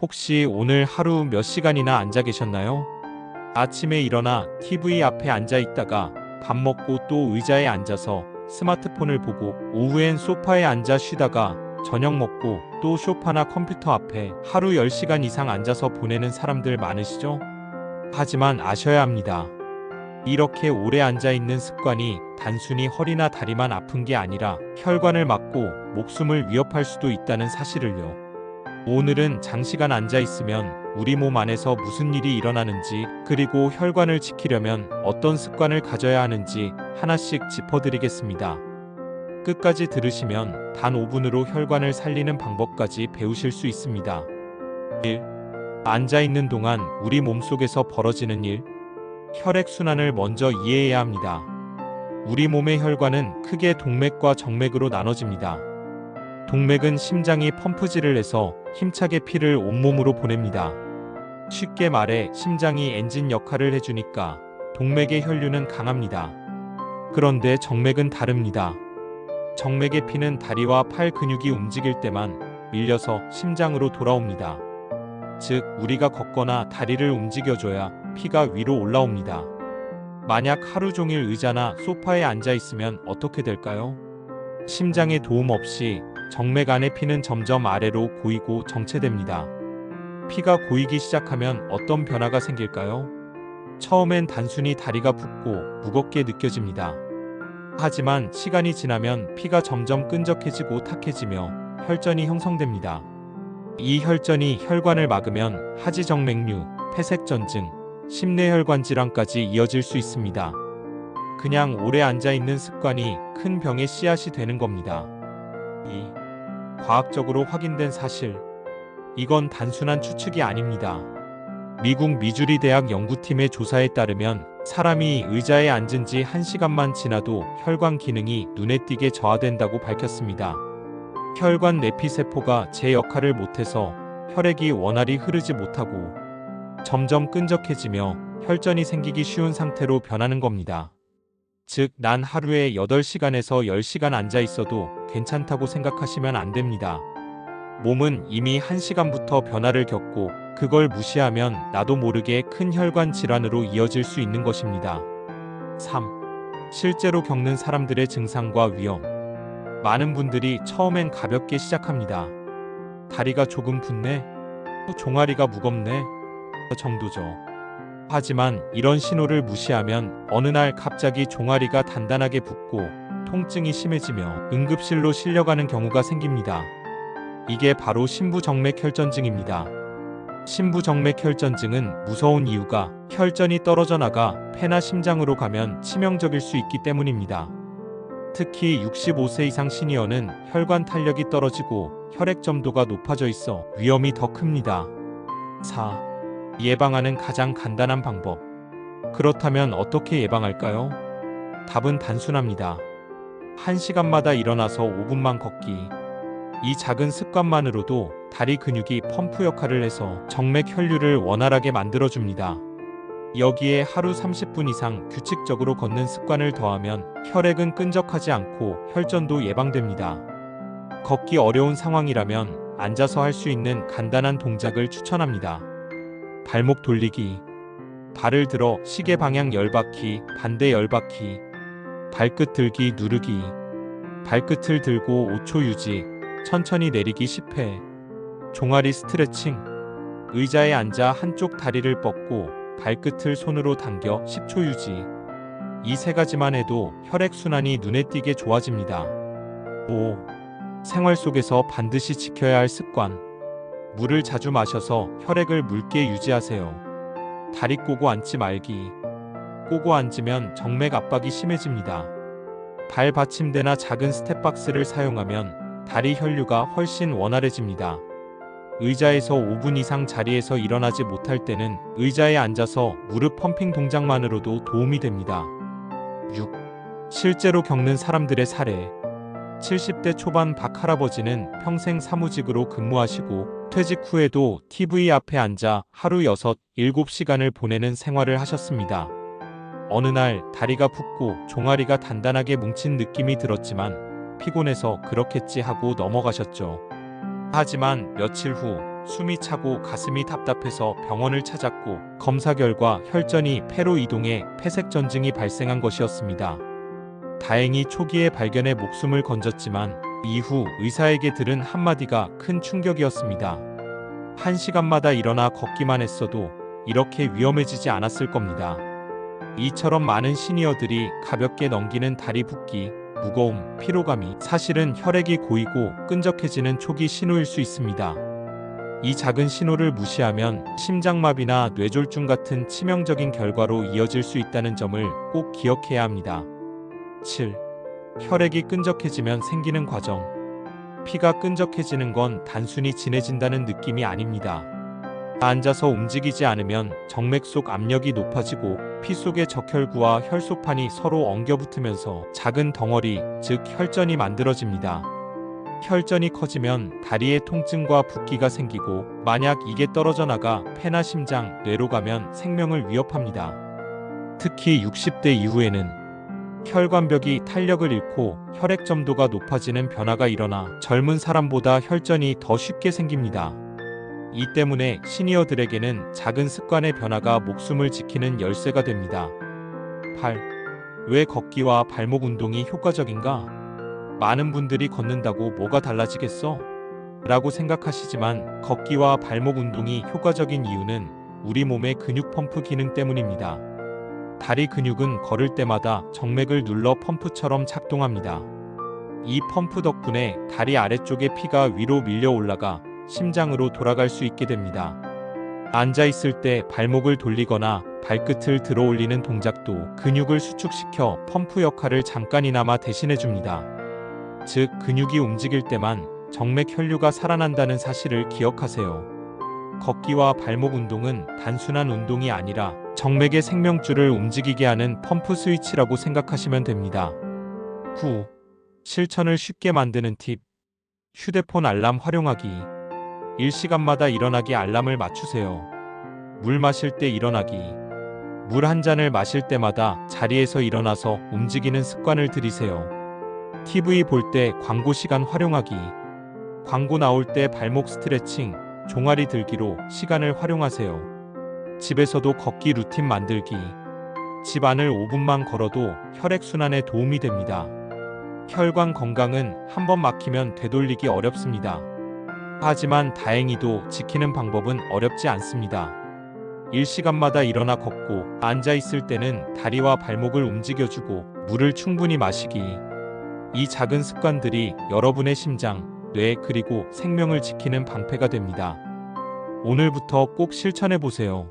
혹시 오늘 하루 몇 시간이나 앉아 계셨나요? 아침에 일어나 TV 앞에 앉아 있다가 밥 먹고 또 의자에 앉아서 스마트폰을 보고 오후엔 소파에 앉아 쉬다가 저녁 먹고 또 소파나 컴퓨터 앞에 하루 10시간 이상 앉아서 보내는 사람들 많으시죠? 하지만 아셔야 합니다. 이렇게 오래 앉아 있는 습관이 단순히 허리나 다리만 아픈 게 아니라 혈관을 막고 목숨을 위협할 수도 있다는 사실을요. 오늘은 장시간 앉아 있으면 우리 몸 안에서 무슨 일이 일어나는지, 그리고 혈관을 지키려면 어떤 습관을 가져야 하는지 하나씩 짚어드리겠습니다. 끝까지 들으시면 단 5분으로 혈관을 살리는 방법까지 배우실 수 있습니다. 1. 앉아 있는 동안 우리 몸속에서 벌어지는 일. 혈액순환을 먼저 이해해야 합니다. 우리 몸의 혈관은 크게 동맥과 정맥으로 나눠집니다. 동맥은 심장이 펌프질을 해서 힘차게 피를 온몸으로 보냅니다. 쉽게 말해 심장이 엔진 역할을 해주니까 동맥의 혈류는 강합니다. 그런데 정맥은 다릅니다. 정맥의 피는 다리와 팔 근육이 움직일 때만 밀려서 심장으로 돌아옵니다. 즉, 우리가 걷거나 다리를 움직여줘야 피가 위로 올라옵니다. 만약 하루 종일 의자나 소파에 앉아 있으면 어떻게 될까요? 심장의 도움 없이 정맥 안의 피는 점점 아래로 고이고 정체됩니다. 피가 고이기 시작하면 어떤 변화가 생길까요? 처음엔 단순히 다리가 붓고 무겁게 느껴집니다. 하지만 시간이 지나면 피가 점점 끈적해지고 탁해지며 혈전이 형성됩니다. 이 혈전이 혈관을 막으면 하지정맥류, 폐색전증, 심내혈관 질환까지 이어질 수 있습니다. 그냥 오래 앉아 있는 습관이 큰 병의 씨앗이 되는 겁니다. 2. 과학적으로 확인된 사실. 이건 단순한 추측이 아닙니다. 미국 미주리 대학 연구팀의 조사에 따르면 사람이 의자에 앉은 지 1시간만 지나도 혈관 기능이 눈에 띄게 저하된다고 밝혔습니다. 혈관 내피세포가 제 역할을 못해서 혈액이 원활히 흐르지 못하고 점점 끈적해지며 혈전이 생기기 쉬운 상태로 변하는 겁니다. 즉, 난 하루에 8시간에서 10시간 앉아 있어도 괜찮다고 생각하시면 안 됩니다. 몸은 이미 1시간부터 변화를 겪고 그걸 무시하면 나도 모르게 큰 혈관 질환으로 이어질 수 있는 것입니다. 3. 실제로 겪는 사람들의 증상과 위험. 많은 분들이 처음엔 가볍게 시작합니다. 다리가 조금 붓네? 종아리가 무겁네? 정도죠. 하지만 이런 신호를 무시하면 어느 날 갑자기 종아리가 단단하게 붓고 통증이 심해지며 응급실로 실려가는 경우가 생깁니다. 이게 바로 심부정맥혈전증입니다. 심부정맥혈전증은 무서운 이유가 혈전이 떨어져 나가 폐나 심장으로 가면 치명적일 수 있기 때문입니다. 특히 65세 이상 시니어는 혈관 탄력이 떨어지고 혈액 점도가 높아져 있어 위험이 더 큽니다. 4. 예방하는 가장 간단한 방법. 그렇다면 어떻게 예방할까요? 답은 단순합니다. 1시간마다 일어나서 5분만 걷기. 이 작은 습관만으로도 다리 근육이 펌프 역할을 해서 정맥 혈류를 원활하게 만들어줍니다. 여기에 하루 30분 이상 규칙적으로 걷는 습관을 더하면 혈액은 끈적하지 않고 혈전도 예방됩니다. 걷기 어려운 상황이라면 앉아서 할 수 있는 간단한 동작을 추천합니다. 발목 돌리기. 발을 들어 시계 방향 10바퀴, 반대 10바퀴. 발끝 들기 누르기. 발끝을 들고 5초 유지, 천천히 내리기 10회. 종아리 스트레칭. 의자에 앉아 한쪽 다리를 뻗고 발끝을 손으로 당겨 10초 유지. 이 세 가지만 해도 혈액순환이 눈에 띄게 좋아집니다. 5. 생활 속에서 반드시 지켜야 할 습관. 물을 자주 마셔서 혈액을 묽게 유지하세요. 다리 꼬고 앉지 말기. 꼬고 앉으면 정맥 압박이 심해집니다. 발 받침대나 작은 스텝박스를 사용하면 다리 혈류가 훨씬 원활해집니다. 의자에서 5분 이상 자리에서 일어나지 못할 때는 의자에 앉아서 무릎 펌핑 동작만으로도 도움이 됩니다. 6. 실제로 겪는 사람들의 사례. 70대 초반 박 할아버지는 평생 사무직으로 근무하시고 퇴직 후에도 TV 앞에 앉아 하루 6, 7시간을 보내는 생활을 하셨습니다. 어느 날 다리가 붓고 종아리가 단단하게 뭉친 느낌이 들었지만 피곤해서 그렇겠지 하고 넘어가셨죠. 하지만 며칠 후 숨이 차고 가슴이 답답해서 병원을 찾았고 검사 결과 혈전이 폐로 이동해 폐색전증이 발생한 것이었습니다. 다행히 초기에 발견해 목숨을 건졌지만 이후 의사에게 들은 한마디가 큰 충격이었습니다. 1시간마다 일어나 걷기만 했어도 이렇게 위험해지지 않았을 겁니다. 이처럼 많은 시니어들이 가볍게 넘기는 다리 붓기, 무거움, 피로감이 사실은 혈액이 고이고 끈적해지는 초기 신호일 수 있습니다. 이 작은 신호를 무시하면 심장마비나 뇌졸중 같은 치명적인 결과로 이어질 수 있다는 점을 꼭 기억해야 합니다. 7. 혈액이 끈적해지면 생기는 과정. 피가 끈적해지는 건 단순히 진해진다는 느낌이 아닙니다. 앉아서 움직이지 않으면 정맥 속 압력이 높아지고 피 속의 적혈구와 혈소판이 서로 엉겨붙으면서 작은 덩어리, 즉 혈전이 만들어집니다. 혈전이 커지면 다리에 통증과 붓기가 생기고 만약 이게 떨어져 나가 폐나 심장, 뇌로 가면 생명을 위협합니다. 특히 60대 이후에는 혈관벽이 탄력을 잃고 혈액 점도가 높아지는 변화가 일어나 젊은 사람보다 혈전이 더 쉽게 생깁니다. 이 때문에 시니어들에게는 작은 습관의 변화가 목숨을 지키는 열쇠가 됩니다. 8. 왜 걷기와 발목 운동이 효과적인가? 많은 분들이 걷는다고 뭐가 달라지겠어? 라고 생각하시지만 걷기와 발목 운동이 효과적인 이유는 우리 몸의 근육 펌프 기능 때문입니다. 다리 근육은 걸을 때마다 정맥을 눌러 펌프처럼 작동합니다. 이 펌프 덕분에 다리 아래쪽의 피가 위로 밀려 올라가 심장으로 돌아갈 수 있게 됩니다. 앉아 있을 때 발목을 돌리거나 발끝을 들어 올리는 동작도 근육을 수축시켜 펌프 역할을 잠깐이나마 대신해 줍니다. 즉, 근육이 움직일 때만 정맥 혈류가 살아난다는 사실을 기억하세요. 걷기와 발목 운동은 단순한 운동이 아니라 정맥의 생명줄을 움직이게 하는 펌프 스위치라고 생각하시면 됩니다. 9. 실천을 쉽게 만드는 팁. 휴대폰 알람 활용하기. 일시간마다 일어나기 알람을 맞추세요. 물 마실 때 일어나기. 물 한 잔을 마실 때마다 자리에서 일어나서 움직이는 습관을 들이세요. TV 볼 때 광고 시간 활용하기. 광고 나올 때 발목 스트레칭, 종아리 들기로 시간을 활용하세요. 집에서도 걷기 루틴 만들기. 집 안을 5분만 걸어도 혈액순환에 도움이 됩니다. 혈관 건강은 한번 막히면 되돌리기 어렵습니다. 하지만 다행히도 지키는 방법은 어렵지 않습니다. 일시간마다 일어나 걷고 앉아 있을 때는 다리와 발목을 움직여주고 물을 충분히 마시기. 이 작은 습관들이 여러분의 심장, 뇌 그리고 생명을 지키는 방패가 됩니다. 오늘부터 꼭 실천해 보세요.